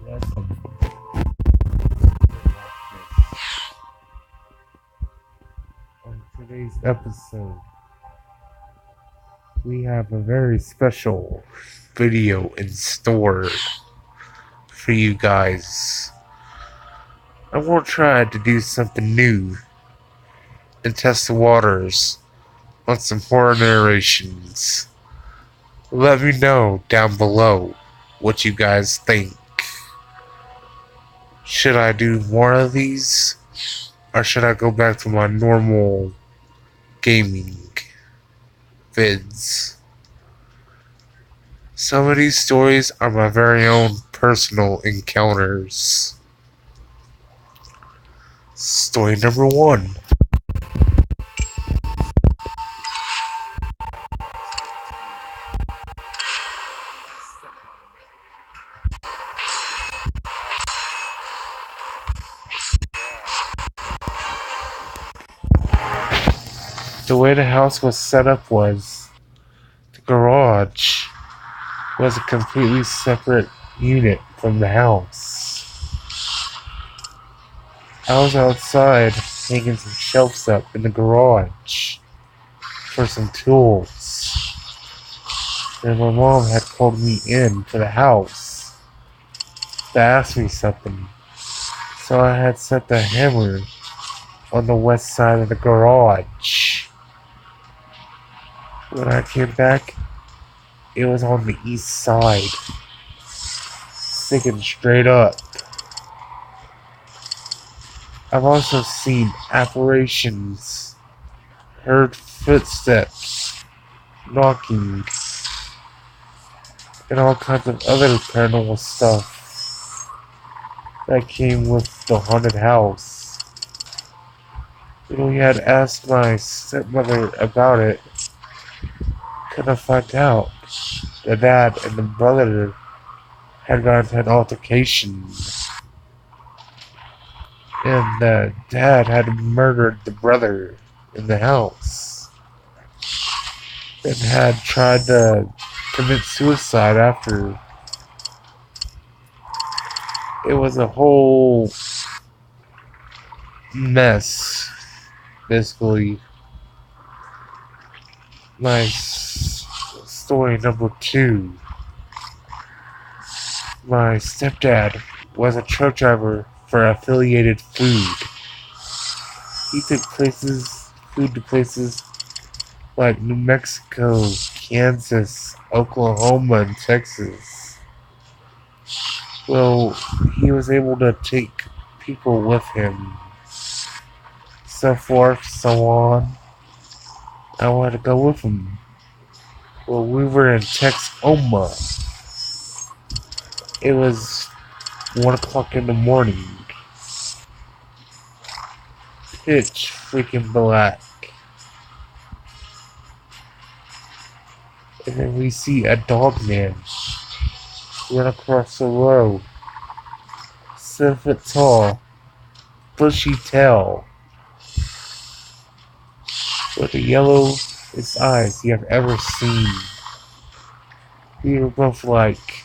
Welcome. On today's episode, we have a very special video in store for you guys. I will try to do something new and test the waters on some horror narrations. Let me know down below what you guys think. Should I do more of these? Or should I go back to my normal gaming vids? Some of these stories are my very own personal encounters. Story number 1. The way the house was set up was the garage was a completely separate unit from the house. I was outside hanging some shelves up in the garage for some tools. And my mom had called me in to the house to ask me something. So I had set the hammer on the west side of the garage. When I came back, it was on the east side, sticking straight up. I've also seen apparitions, heard footsteps, knocking, and all kinds of other paranormal stuff that came with the haunted house. When we had asked my stepmother about it, couldn't find out. The dad and the brother had gotten into an altercation, and the dad had murdered the brother in the house, and had tried to commit suicide after. It was a whole mess, basically. My story number 2. My stepdad was a truck driver for Affiliated Food. He took food to places like New Mexico, Kansas, Oklahoma, and Texas. Well, he was able to take people with him. So forth, so on. I wanted to go with him. Well, we were in Texoma. It was 1 o'clock in the morning. Pitch freaking black. And then we see a dog man run across the road. 7 foot tall, bushy tail, with the yellowest eyes you have ever seen. We were both like,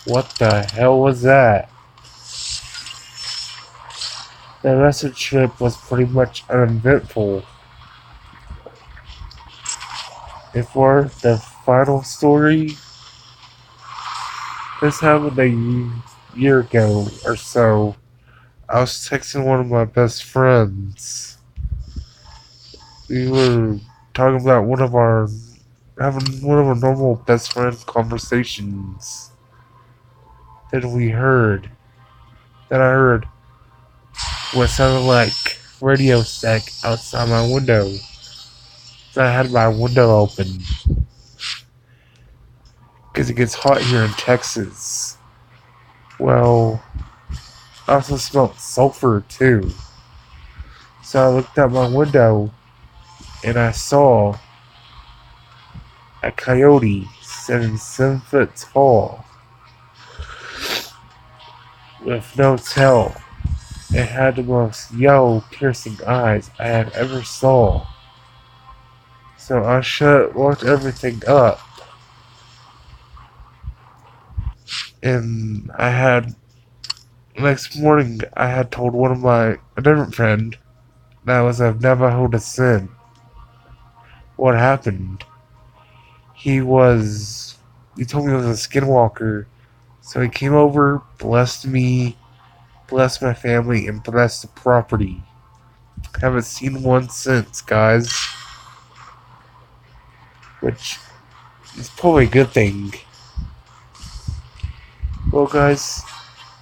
what the hell was that? The rest of the trip was pretty much uneventful. And for the final story, this happened a year ago or so. I was texting one of my best friends. We were talking about having one of our normal best friends conversations. Then I heard what sounded like radio static outside my window. So I had my window open. Because it gets hot here in Texas. Well, I also smelled sulfur too. So I looked out my window and I saw a coyote standing 7 foot tall with no tail. It had the most yellow, piercing eyes I had ever saw. So I locked everything up. And next morning, I had told a different friend that was of Navajo descent what happened. He told me he was a skinwalker. So he came over, blessed me, blessed my family, and blessed the property. Haven't seen one since, guys. Which is probably a good thing. Well, guys,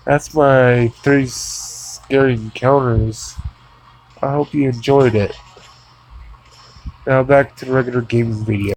that's my 3 scary encounters. I hope you enjoyed it. Now back to the regular gaming video.